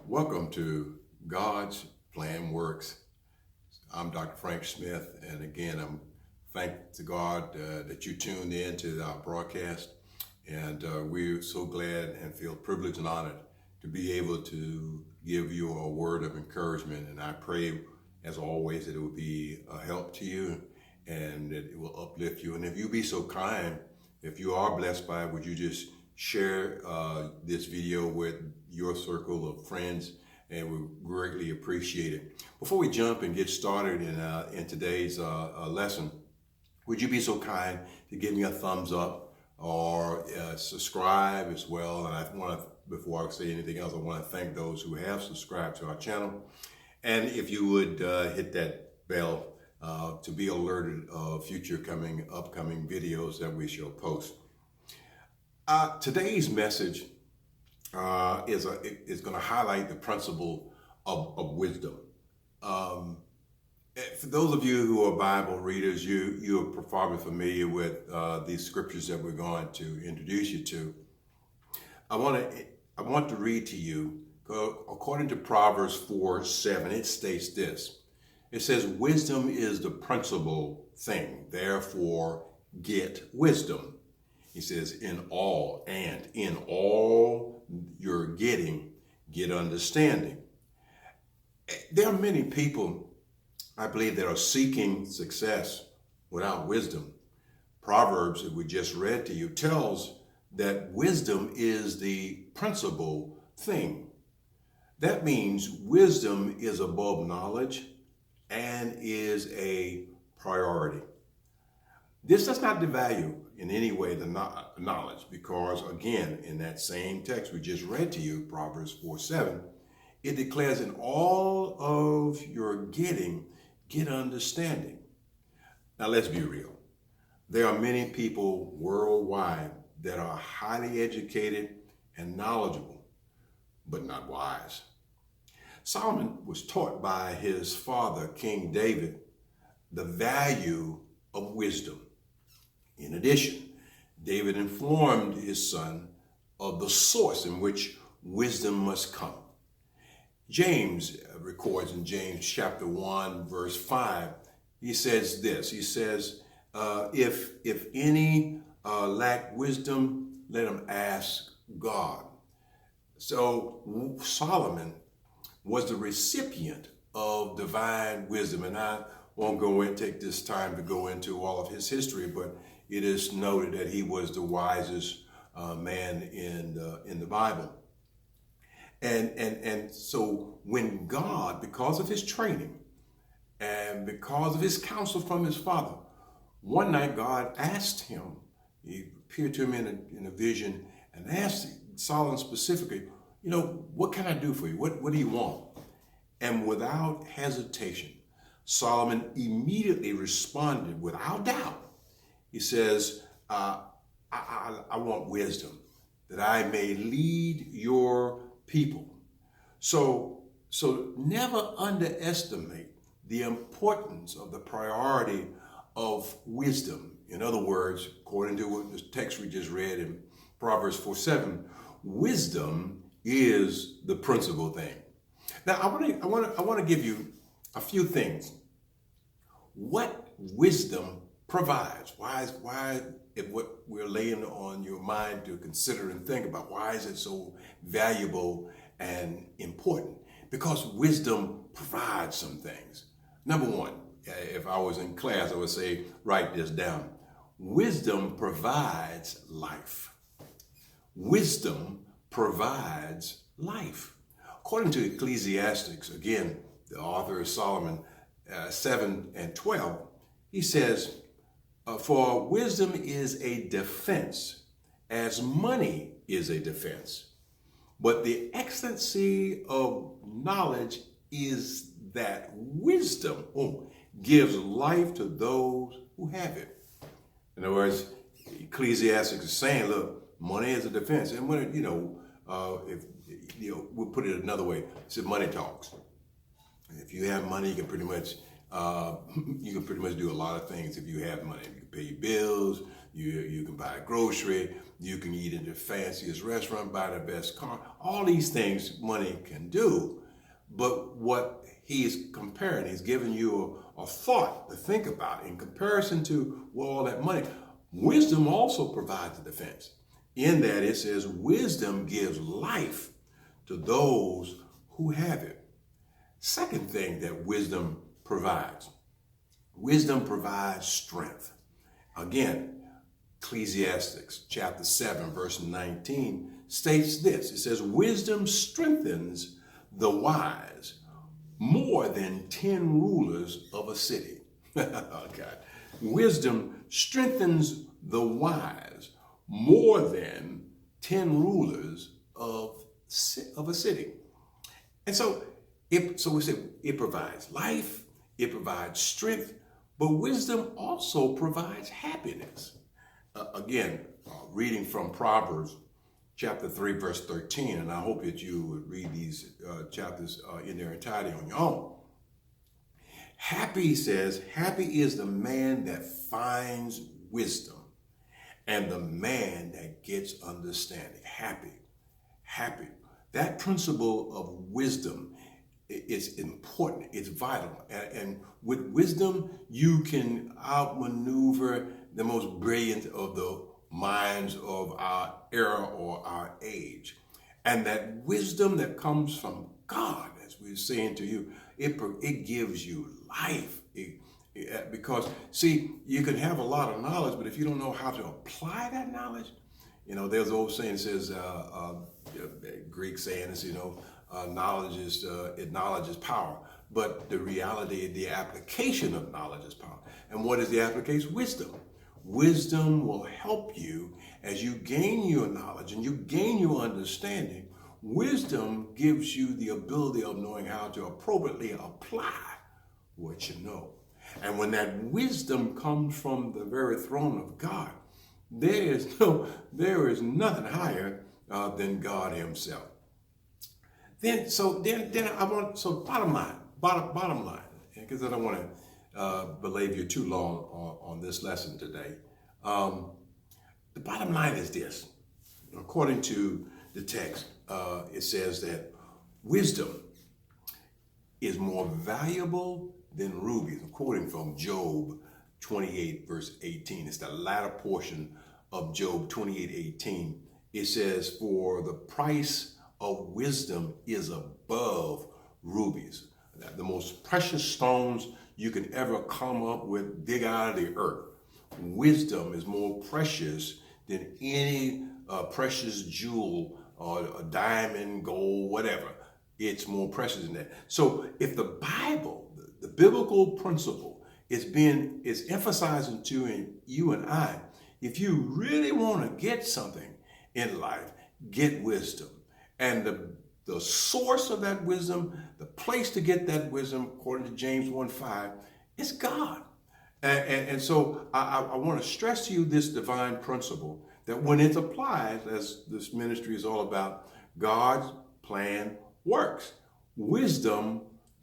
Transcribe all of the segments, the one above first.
Welcome to God's Plan Works. I'm Dr. Frank Smith, and again, I'm thankful to God that you tuned in to our broadcast. And we're so glad and feel privileged and honored to be able to give you a word of encouragement. And I pray, as always, that it will be a help to you and that it will uplift you. And if you be so kind, if you are blessed by it, would you just share this video with your circle of friends, and we greatly appreciate it. Before we jump and get started in today's lesson, would you be so kind to give me a thumbs up or subscribe as well? And I want to, before I say anything else, I want to thank those who have subscribed to our channel. And if you would hit that bell to be alerted of future upcoming videos that we shall post. Today's message is going to highlight the principle of wisdom. For those of you who are Bible readers, you're probably familiar with these scriptures that we're going to introduce you to. I want to read to you, according to Proverbs 4:7, it states this. It says, "Wisdom is the principal thing, therefore get wisdom." He says, in all you're getting, get understanding. There are many people, I believe, that are seeking success without wisdom. Proverbs, that we just read to you, tells that wisdom is the principal thing. That means wisdom is above knowledge and is a priority. This does not devalue in any way the knowledge, because again, in that same text we just read to you, Proverbs 4:7, it declares, in all of your getting, get understanding. Now let's be real. There are many people worldwide that are highly educated and knowledgeable, but not wise. Solomon was taught by his father, King David, the value of wisdom. In addition, David informed his son of the source in which wisdom must come. James records in James chapter 1, verse 5, he says this, he says, if any lack wisdom, let him ask God. So Solomon was the recipient of divine wisdom, and I won't go and take this time to go into all of his history, but it is noted that he was the wisest man in the Bible. And so when God, because of his training and because of his counsel from his father, one night God asked him, he appeared to him in a vision and asked Solomon specifically, what can I do for you? What do you want? And without hesitation, Solomon immediately responded without doubt. He says, I want wisdom that I may lead your people. So never underestimate the importance of the priority of wisdom. In other words, according to what the text we just read in Proverbs 4:7, wisdom is the principal thing. Now, I want to give you a few things. What wisdom provides. Why if what we're laying on your mind to consider and think about, why is it so valuable and important? Because wisdom provides some things. Number one, if I was in class, I would say, write this down. Wisdom provides life. Wisdom provides life. According to Ecclesiastes, again, the author is Solomon, 7:12, he says, for wisdom is a defense, as money is a defense. But the excellency of knowledge is that wisdom gives life to those who have it. In other words, Ecclesiastes is saying, look, money is a defense. And when we'll put it another way, it's money talks. If you have money, you can pretty much You can pretty much do a lot of things if you have money. You can pay your bills, you can buy a grocery, you can eat in the fanciest restaurant, buy the best car. All these things money can do. But what he's comparing, he's giving you a thought to think about in comparison to all that money. Wisdom also provides a defense. In that it says wisdom gives life to those who have it. Second thing that wisdom provides strength. Again, Ecclesiastes chapter 7 verse 19 states this. It says wisdom strengthens the wise more than 10 rulers of a city. Oh God. Wisdom strengthens the wise more than 10 rulers of a city. And so we say it provides life, it provides strength, but wisdom also provides happiness. Reading from Proverbs chapter 3, verse 13, and I hope that you would read these chapters in their entirety on your own. Happy says, happy is the man that finds wisdom and the man that gets understanding. Happy. That principle of wisdom is important. It's vital. And with wisdom, you can outmaneuver the most brilliant of the minds of our era or our age. And that wisdom that comes from God, as we were saying to you, it gives you life. Because, see, you can have a lot of knowledge, but if you don't know how to apply that knowledge, there's an old saying that says, Greek saying is, knowledge is power. But the reality, the application of knowledge is power. And what is the application? Wisdom. Wisdom will help you as you gain your knowledge and you gain your understanding. Wisdom gives you the ability of knowing how to appropriately apply what you know. And when that wisdom comes from the very throne of God, there is nothing higher than God Himself. Bottom line, because I don't want to belabor you too long on this lesson today. The bottom line is this. According to the text, it says that wisdom is more valuable than rubies. I'm quoting from Job 28, verse 18. It's the latter portion of Job 28:18. It says, for the price of wisdom is above rubies. The most precious stones you can ever come up with, dig out of the earth. Wisdom is more precious than any precious jewel or a diamond, gold, whatever. It's more precious than that. So if the Bible, the biblical principle is emphasizing to you and I, if you really want to get something in life, get wisdom. And the source of that wisdom, the place to get that wisdom, according to James 1:5, is God. And so I want to stress to you this divine principle that when it's applied, as this ministry is all about, God's plan works. Wisdom,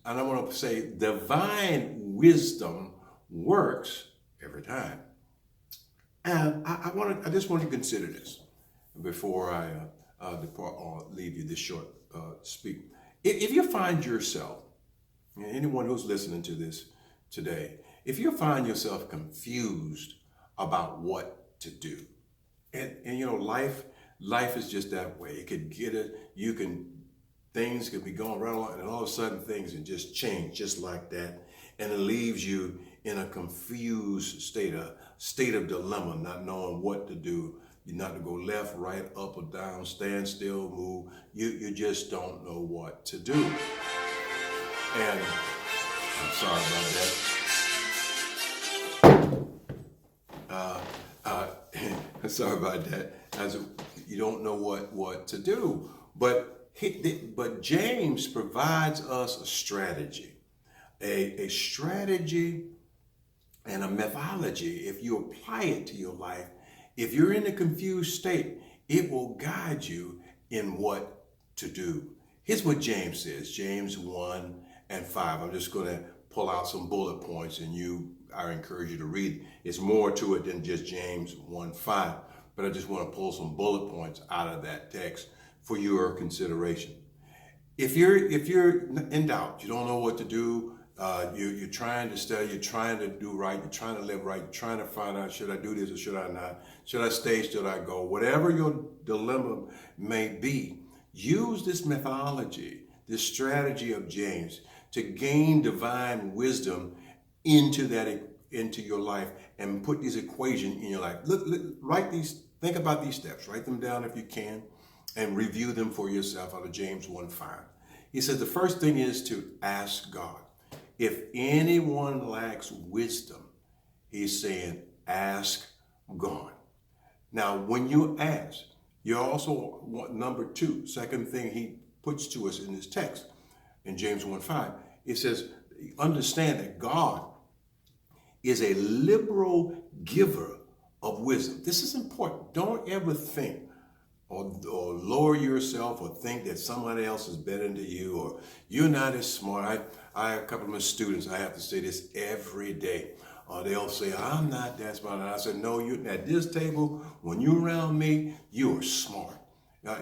and I want to say divine wisdom works every time. And I just want to consider this before I depart or leave you this short speak. If you find yourself, anyone who's listening to this today, if you find yourself confused about what to do, and life is just that way. It could things could be going around, and all of a sudden things can just change just like that, and it leaves you in a confused state of dilemma, not knowing what to do. You're not to go left, right, up or down, stand still, move. You just don't know what to do. And I'm sorry about that. Sorry about that. You don't know what to do. But James provides us a strategy, a strategy and a methodology. If you apply it to your life, if you're in a confused state, it will guide you in what to do. Here's what James says, James 1:5. I'm just going to pull out some bullet points, and I encourage you to read. It's more to it than just James 1:5, but I just want to pull some bullet points out of that text for your consideration. If you're in doubt, you don't know what to do, you're trying to study, you're trying to do right, you're trying to live right, you're trying to find out, should I do this or should I not? Should I stay, should I go? Whatever your dilemma may be, use this methodology, this strategy of James to gain divine wisdom into your life and put these equations in your life. Write these, think about these steps, write them down if you can, and review them for yourself out of James 1:5. He says the first thing is to ask God. If anyone lacks wisdom, he's saying, ask God. Now, when you ask, you also want number two, second thing he puts to us in this text, in James 1:5, it says, understand that God is a liberal giver of wisdom. This is important. Don't ever think or lower yourself or think that somebody else is better than you or you're not as smart. I have a couple of my students, I have to say this every day. They'll say, I'm not that smart. And I said, no, you at this table, when you're around me, you are smart.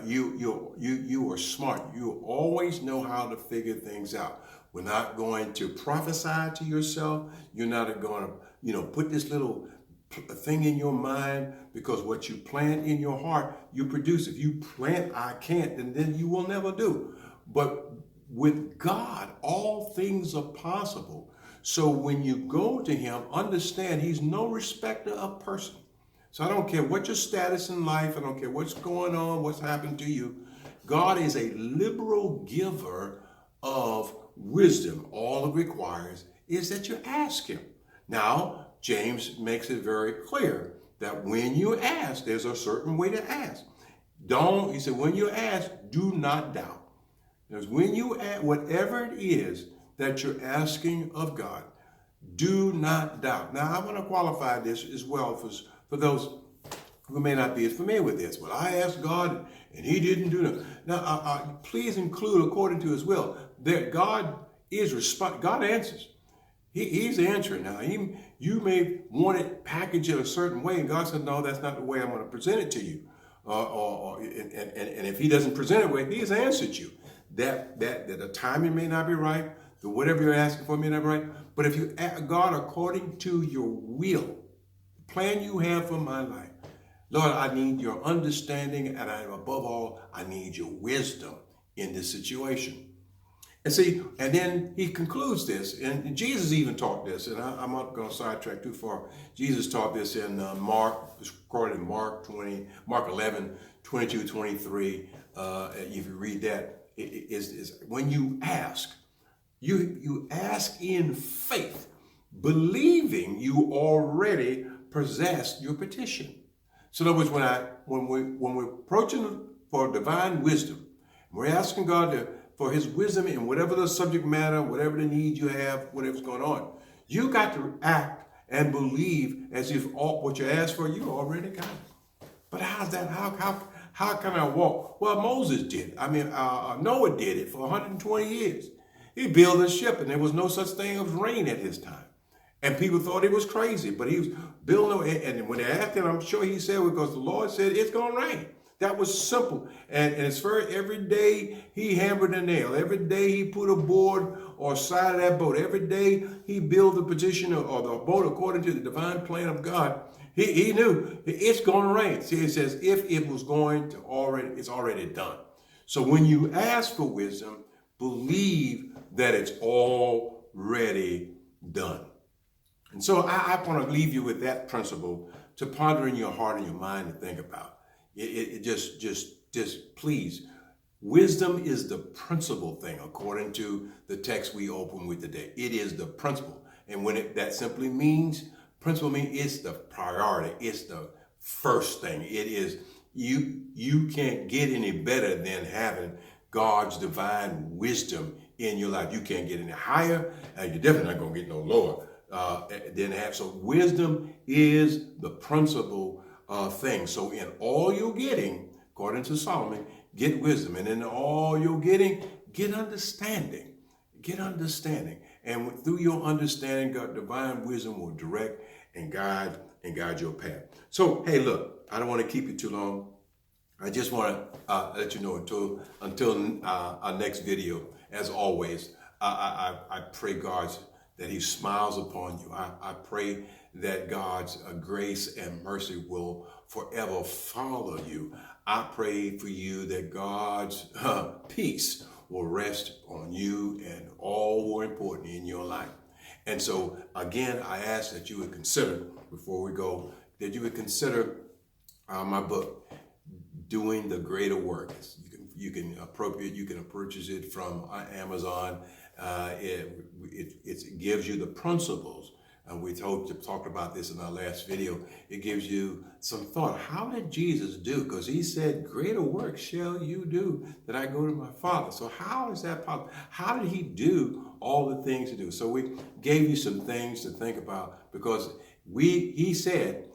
You are smart. You always know how to figure things out. We're not going to prophesy to yourself. You're not going to, put this little thing in your mind, because what you plant in your heart, you produce. If you plant, I can't, then you will never do. But with God, all things are possible. So when you go to him, understand he's no respecter of person. So I don't care what your status in life, I don't care what's going on, what's happened to you. God is a liberal giver of wisdom. All it requires is that you ask him. Now, James makes it very clear that when you ask, there's a certain way to ask. He said, when you ask, do not doubt. Because when you ask, whatever it is that you're asking of God, do not doubt. Now, I want to qualify this as well for those who may not be as familiar with this. Well, I asked God and he didn't do that. Now, please include, according to his will, that God answers. He's answering now. You may want it packaged in a certain way, and God said, no, that's not the way I'm going to present it to you. And if he doesn't present it way, he's answered you. That the timing may not be right, the whatever you're asking for may not be right. But if you ask God according to your will, the plan you have for my life, Lord, I need your understanding, and above all, I need your wisdom in this situation. And then he concludes this, and Jesus even taught this, and I'm not going to sidetrack too far. Jesus taught this in Mark, it's recorded in Mark 11, 22, 23. If you read that, is when you ask, you ask in faith, believing you already possess your petition. So in other words, when we're approaching for divine wisdom, we're asking God for his wisdom in whatever the subject matter, whatever the need you have, whatever's going on. You got to act and believe as if all what you asked for, you already got it. But how's that? How can I walk? Well, Moses did. Noah did it for 120 years. He built a ship, and there was no such thing as rain at his time. And people thought he was crazy, but he was building, and when they asked him, I'm sure he said, because the Lord said it's going to rain. That was simple. And it's every day he hammered a nail. Every day he put a board or side of that boat. Every day he built the position or the boat according to the divine plan of God. He knew it's going to rain. See, it says if it was going to it's already done. So when you ask for wisdom, believe that it's already done. And so I want to leave you with that principle to ponder in your heart and your mind and think about. Just please, wisdom is the principal thing according to the text we open with today. It is the principle. And that simply means, principle means it's the priority. It's the first thing. It is, you can't get any better than having God's divine wisdom in your life. You can't get any higher, and you're definitely not going to get no lower than that. So wisdom is the principal thing. So in all you're getting, according to Solomon, get wisdom. And in all you're getting, get understanding. Get understanding. And through your understanding, God, divine wisdom will direct and guide your path. So, hey, look, I don't want to keep you too long. I just want to let you know until our next video, as always, I pray God that he smiles upon you. I pray that God's grace and mercy will forever follow you. I pray for you that God's peace will rest on you and all more importantly in your life. And so again, I ask that you would consider, before we go, that you would consider my book, Doing the Greater Work. You can purchase it from Amazon. It gives you the principles. And we talked about this in our last video. It gives you some thought. How did Jesus do? Because he said, greater work shall you do that I go to my Father. So how is that possible? How did he do all the things to do? So we gave you some things to think about, because he said,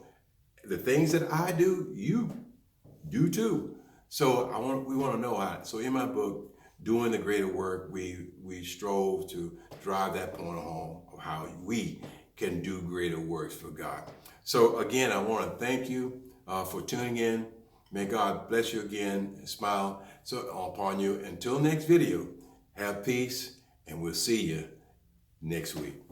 the things that I do, you do too. So we want to know how. So in my book, Doing the Greater Work, we strove to drive that point home of how we can do greater works for God. So again, I want to thank you for tuning in. May God bless you again and smile upon you. Until next video, have peace, and we'll see you next week.